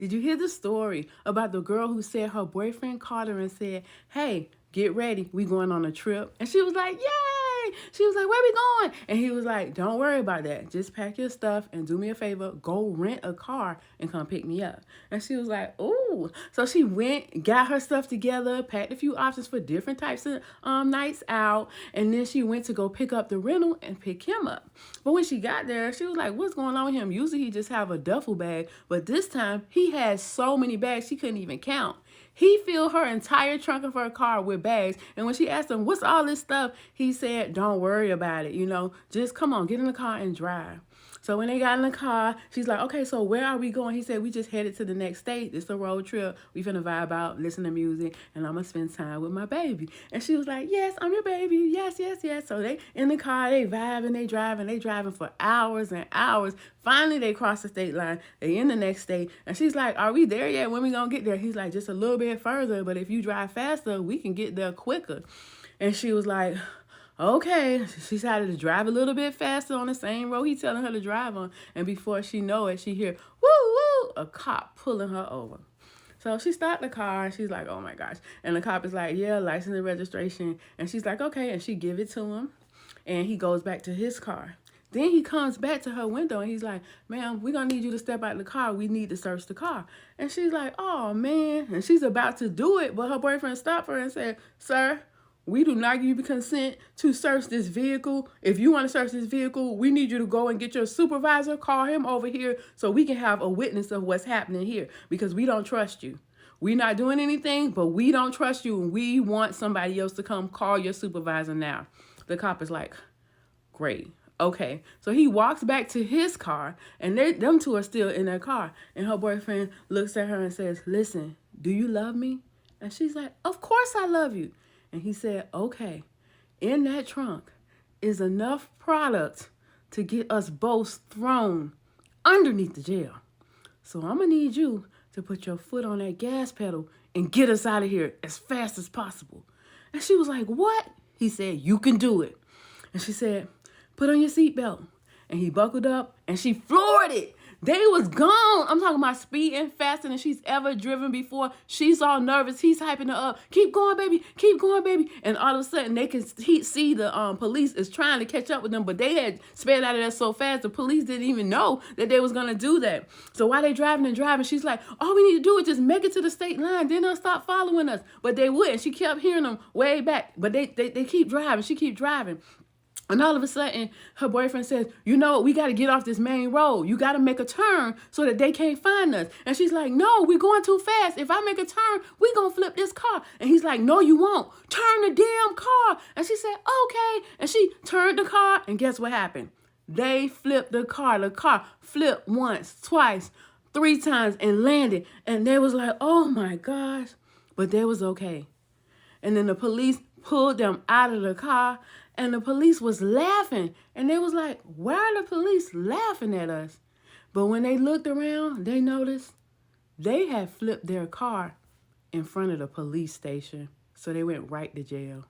Did you hear the story about the girl who said her boyfriend called her and said, hey, get ready, we going on a trip? And she was like, yay! She was like, where we going? And he was like, don't worry about that. Just pack your stuff and do me a favor, go rent a car and come pick me up. And she was like, ooh. So she went, got her stuff together, packed a few options for different types of nights out, and then she went to go pick up the rental and pick him up. But when she got there, she was like, what's going on with him? Usually he just have a duffel bag, but this time he had so many bags she couldn't even count. He filled her entire trunk of her car with bags. And when she asked him, what's all this stuff? He said, don't worry about it. Just come on, get in the car and drive. So when they got in the car, she's like, okay, so where are we going? He said, we just headed to the next state. It's a road trip. We finna vibe out, listen to music, and I'm gonna spend time with my baby. And she was like, yes, I'm your baby. Yes, yes, yes. So they in the car, they vibing, they driving for hours and hours. Finally, they cross the state line. They in the next state. And she's like, are we there yet? When we gonna get there? He's like, just a little bit further, but if you drive faster, we can get there quicker. And she was like, okay. She decided to drive a little bit faster on the same road he's telling her to drive on. And before she know it, she hear, woo, woo, a cop pulling her over. So she stopped the car and she's like, oh my gosh. And the cop is like, yeah, license and registration. And she's like, okay. And she give it to him. And he goes back to his car. Then he comes back to her window and he's like, ma'am, we're going to need you to step out of the car. We need to search the car. And she's like, oh, man. And she's about to do it, but her boyfriend stopped her and said, sir, we do not give you consent to search this vehicle. If you want to search this vehicle, we need you to go and get your supervisor, call him over here so we can have a witness of what's happening here because we don't trust you. We're not doing anything, but we don't trust you, and we want somebody else to come call your supervisor now. The cop is like, great. Okay, so he walks back to his car, and them two are still in their car. And her boyfriend looks at her and says, listen, do you love me? And she's like, of course I love you. And he said, okay, in that trunk is enough product to get us both thrown underneath the jail. So I'm going to need you to put your foot on that gas pedal and get us out of here as fast as possible. And she was like, what? He said, you can do it. And she said, put on your seatbelt. And he buckled up and she floored it. They was gone. I'm talking about speeding faster than she's ever driven before. She's all nervous. He's hyping her up. Keep going, baby. Keep going, baby. And all of a sudden, they can see the police is trying to catch up with them, but they had sped out of there so fast, the police didn't even know that they was going to do that. So while they driving and driving, she's like, all we need to do is just make it to the state line. Then they'll stop following us. But they wouldn't. She kept hearing them way back. But they keep driving. She keep driving. And all of a sudden, her boyfriend says, you know what, we got to get off this main road. You got to make a turn so that they can't find us. And she's like, no, we're going too fast. If I make a turn, we're going to flip this car. And he's like, no, you won't. Turn the damn car. And she said, okay. And she turned the car, and guess what happened? They flipped the car. The car flipped once, twice, 3 times, and landed. And they was like, oh, my gosh. But they was okay. And then the police pulled them out of the car. And the police was laughing. And they was like, why are the police laughing at us? But when they looked around, they noticed they had flipped their car in front of the police station. So they went right to jail.